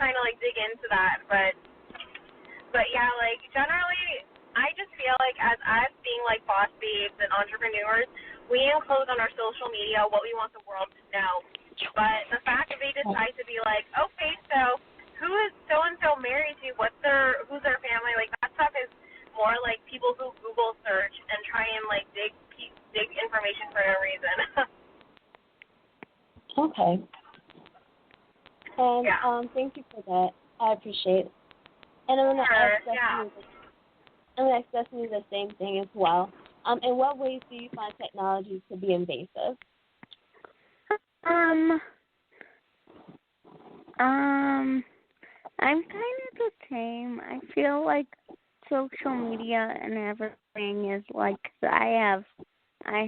trying to like dig into that, but yeah, like generally, I just feel like as us being like boss babes and entrepreneurs, we enclose on our social media what we want the world to know. But the fact that they decide to be like, okay, so who is so and so married to? Who's their family? Like that stuff is more like people who Google search and try and like dig information for no reason. Okay. And Yeah. thank you for that. I appreciate it. And I'm gonna ask Destiny the same thing as well. In what ways do you find technology to be invasive? I'm kind of the same. I feel like social media and everything is like I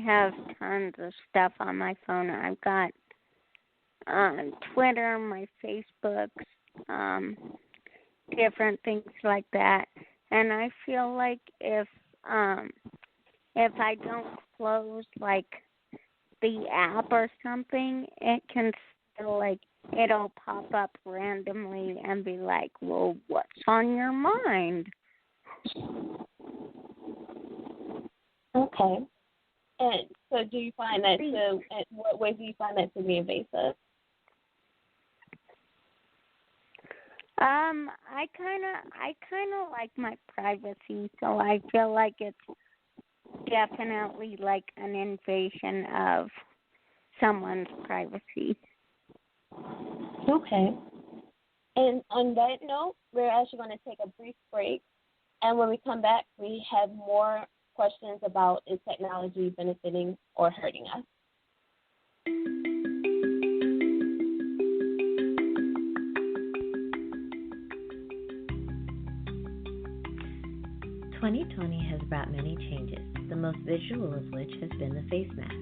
have tons of stuff on my phone. I've got Twitter, my Facebooks, different things like that. And I feel like if I don't close like the app or something, it can still like it'll pop up randomly and be like, "Well, what's on your mind?" Okay. And so, do you find that in what ways do you find that to be invasive? I kind of like my privacy, so I feel like it's definitely like an invasion of someone's privacy. Okay. And on that note, we're actually going to take a brief break, and when we come back, we have more questions about is technology benefiting or hurting us. 2020 has brought many changes, the most visual of which has been the face mask.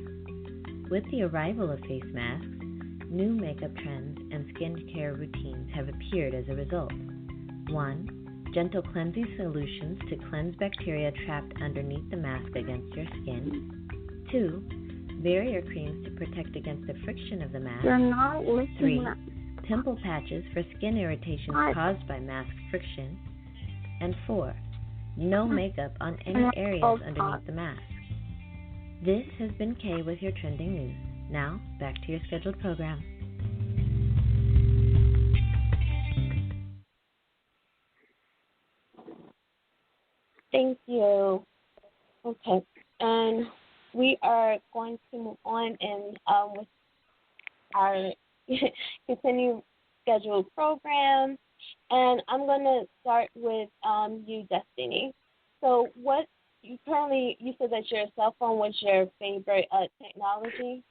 With the arrival of face masks, new makeup trends and skincare routines have appeared as a result. 1. Gentle cleansing solutions to cleanse bacteria trapped underneath the mask against your skin. 2. Barrier creams to protect against the friction of the mask. 3. Pimple patches for skin irritations caused by mask friction. And 4. No makeup on any areas underneath the mask. This has been Kay with your trending news. Now, back to your scheduled program. Thank you. Okay. And we are going to move on and with our continued scheduled program. And I'm going to start with you, Destiny. So you said that your cell phone was your favorite technology?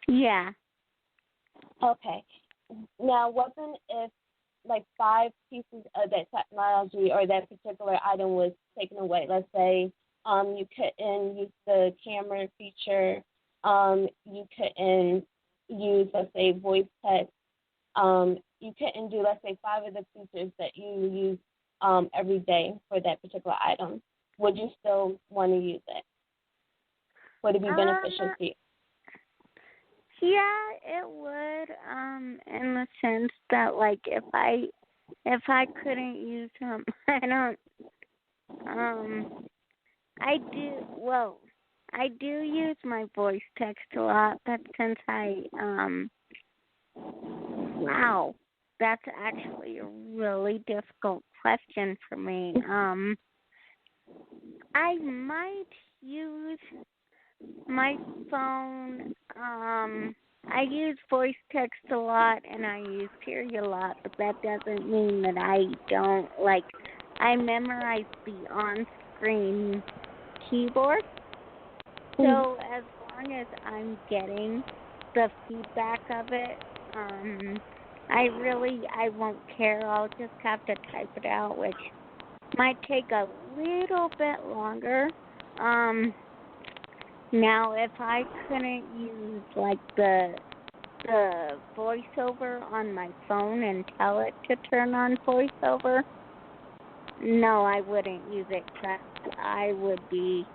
Yeah. Okay. Now, what then if like 5 pieces of that technology or that particular item was taken away? Let's say you couldn't use the camera feature, you couldn't use, let's say, voice text, you couldn't do, let's say, 5 of the features that you use every day for that particular item. Would you still want to use it? Would it be beneficial to you? Yeah, it would. In the sense that, like, if I couldn't use them, I do use my voice text a lot. But since wow, that's actually a really difficult question for me. I might use my phone. I use voice text a lot and I use Siri a lot, but that doesn't mean that I don't, like, I memorize the on-screen keyboard. So as long as I'm getting the feedback of it, I won't care. I'll just have to type it out, which might take a little bit longer. Now, if I couldn't use, like, the voiceover on my phone and tell it to turn on voiceover, no, I wouldn't use it because I would be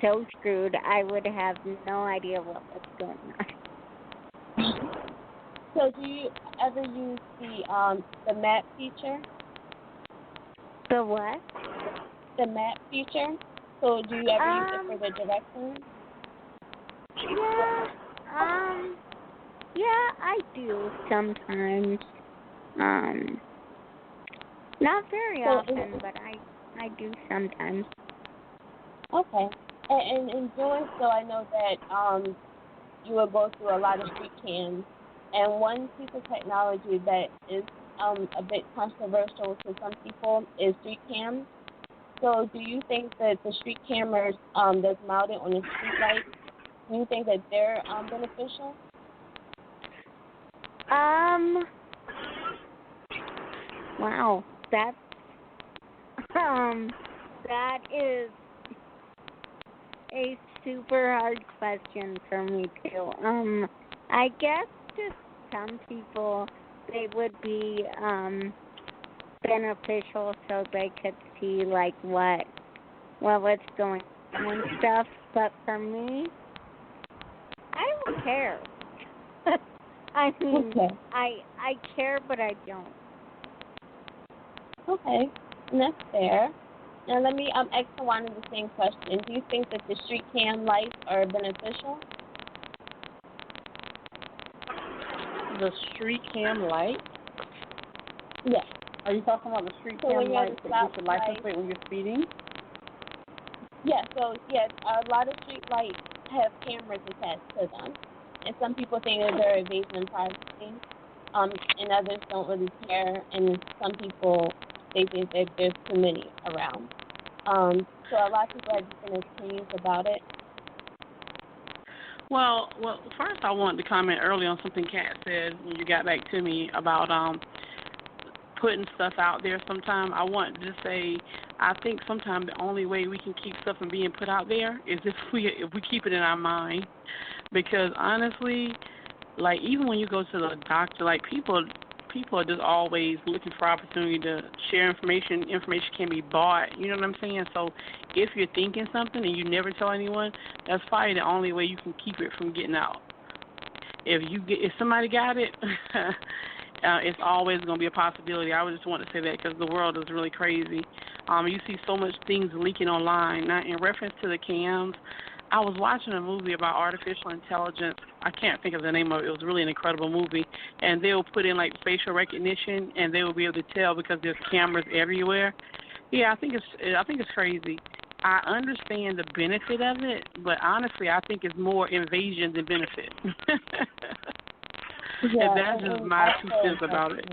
so screwed. I would have no idea what was going on. So do you ever use the map feature? The what? The map feature. So do you ever use it for the directions? Yeah. Yeah, I do sometimes. Not very often, but I do sometimes. Okay. And in doing so, I know that you will go through a lot of street cams. And one piece of technology that is a bit controversial to some people is street cams. So do you think that the street cameras that's mounted on the street lights, do you think that they're beneficial? Wow, that is a super hard question for me too. I guess to some people they would be beneficial so they could see like what's going on and stuff. But for me, I don't care. I mean, Okay. I care, but I don't. Okay, and that's fair. Now let me ask Tawana the same question. Do you think that the street cam lights are beneficial? The street cam light? Yes. Are you talking about the street So cam lights that get your license plate when you're speeding? Yeah, so yes, a lot of street lights have cameras attached to them. And some people think that they're invading privacy. And others don't really care, and some people they think that there's too many around. So a lot of people have different opinions about it. Well, first I wanted to comment early on something Kat said when you got back to me about putting stuff out there. Sometimes I want to say I think sometimes the only way we can keep stuff from being put out there is if we keep it in our mind, because honestly, like even when you go to the doctor, like people are just always looking for opportunity to share information. Information can be bought. You know what I'm saying? So if you're thinking something and you never tell anyone, that's probably the only way you can keep it from getting out. If somebody got it, it's always going to be a possibility. I would just want to say that because the world is really crazy. You see so much things leaking online. Now, in reference to the cams, I was watching a movie about artificial intelligence. I can't think of the name of it. It was really an incredible movie. And they'll put in like facial recognition, and they will be able to tell because there's cameras everywhere. Yeah, I think it's crazy. I understand the benefit of it, but honestly, I think it's more invasion than benefit. Yeah, and that's just my 2 cents about it.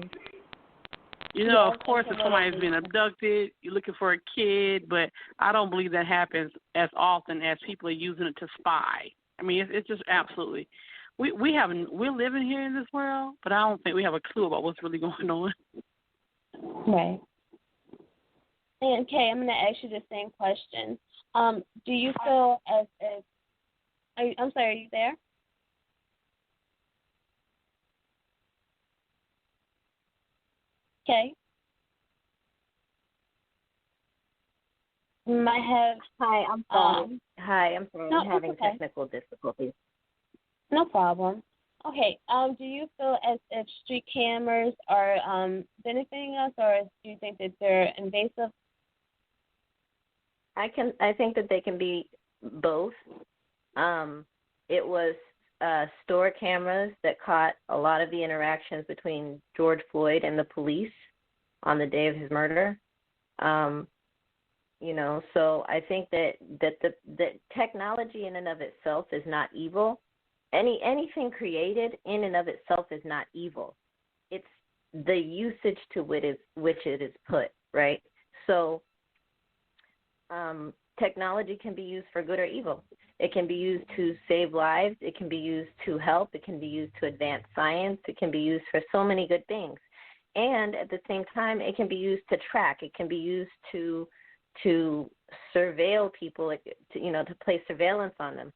You know, of course, if somebody's been abducted, you're looking for a kid, but I don't believe that happens as often as people are using it to spy. I mean, it's just absolutely. We're living here in this world, but I don't think we have a clue about what's really going on. Right. And Kay, I'm going to ask you the same question. Do you feel as if? I'm sorry. Are you there? Okay. Might have. Hi, I'm sorry. I'm No, having okay. technical difficulties. No problem. Okay. Do you feel as if street cameras are benefiting us, or do you think that they're invasive? I think that they can be both. It was store cameras that caught a lot of the interactions between George Floyd and the police on the day of his murder. So I think that the technology in and of itself is not evil. Anything created in and of itself is not evil. It's the usage to which it is put, right? So technology can be used for good or evil. It can be used to save lives. It can be used to help. It can be used to advance science. It can be used for so many good things. And at the same time, it can be used to track. It can be used to surveil people, to place surveillance on them.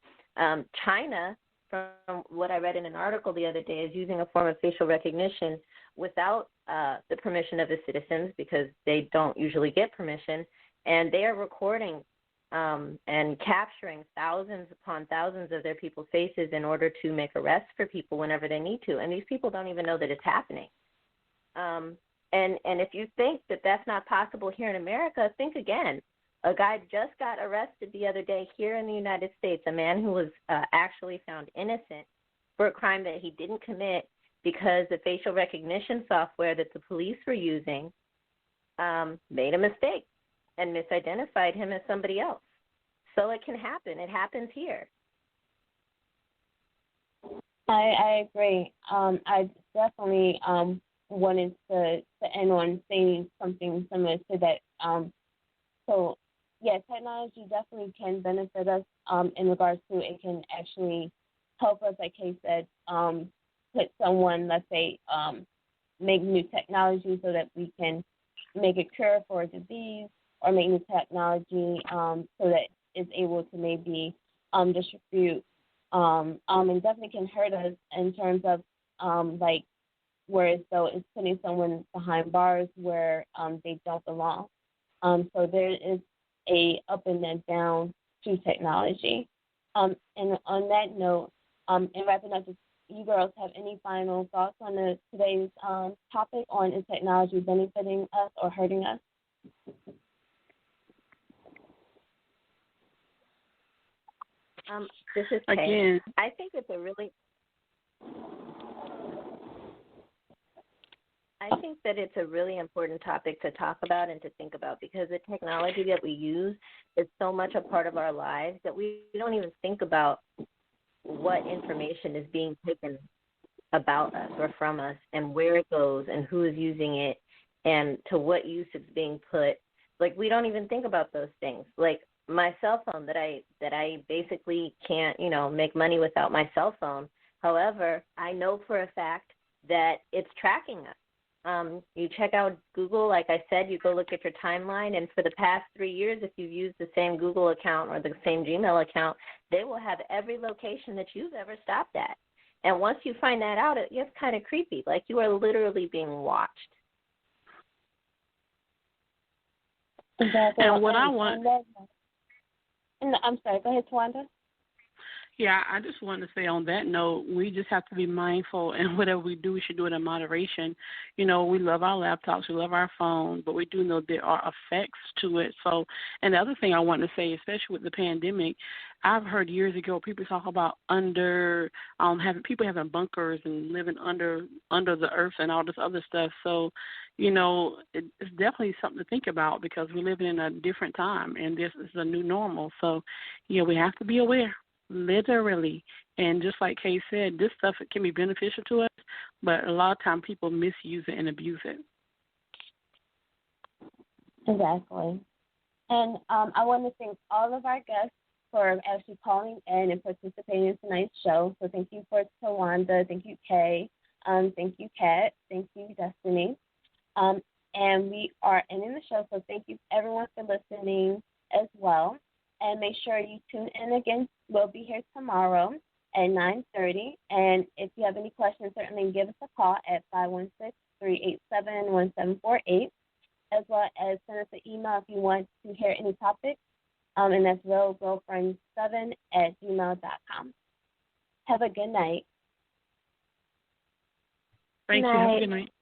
China, from what I read in an article the other day, is using a form of facial recognition without the permission of the citizens because they don't usually get permission, and they are recording and capturing thousands upon thousands of their people's faces in order to make arrests for people whenever they need to. And these people don't even know that it's happening. And if you think that that's not possible here in America, think again. A guy just got arrested the other day here in the United States, a man who was actually found innocent for a crime that he didn't commit because the facial recognition software that the police were using made a mistake and misidentified him as somebody else. So it can happen. It happens here. I agree. I definitely wanted to end on saying something similar to that. So, yeah, technology definitely can benefit us in regards to it can actually help us, like Kay said, put someone, let's say, make new technology so that we can make a cure for a disease, or make new technology so that it's able to maybe distribute, and definitely can hurt us in terms of like where so it's putting someone behind bars where they don't belong. So there is a up and a down to technology. And on that note, and wrapping up, do you girls have any final thoughts on today's topic on is technology benefiting us or hurting us? This is Kay. Again, I think it's a really I think that it's a really important topic to talk about and to think about, because the technology that we use is so much a part of our lives that we don't even think about what information is being taken about us or from us and where it goes and who is using it and to what use it's being put. Like, we don't even think about those things. Like my cell phone that I basically can't, make money without my cell phone. However, I know for a fact that it's tracking us. You check out Google, like I said, you go look at your timeline, and for the past 3 years, if you've used the same Google account or the same Gmail account, they will have every location that you've ever stopped at. And once you find that out, it gets kind of creepy, like you are literally being watched. Exactly. And what I want... I'm sorry, go ahead, Tawanda. Yeah, I just want to say on that note, we just have to be mindful, and whatever we do, we should do it in moderation. We love our laptops, we love our phone, but we do know there are effects to it. So, and the other thing I want to say, especially with the pandemic, I've heard years ago people talk about having bunkers and living under the earth and all this other stuff. So, it's definitely something to think about, because we're living in a different time, and this is a new normal. So, we have to be aware. Literally. And just like Kay said, this stuff can be beneficial to us, but a lot of times people misuse it and abuse it. Exactly. And I want to thank all of our guests for actually calling in and participating in tonight's show. So thank you for Tawanda, thank you Kay, thank you Kat, thank you Destiny. And we are ending the show, so thank you everyone for listening as well. And make sure you tune in again. We'll be here tomorrow at 9:30. And if you have any questions, certainly give us a call at 516-387-1748, as well as send us an email if you want to hear any topics. And that's realgirlfriends7@gmail.com. Have a good night. Thank you. Have a good night.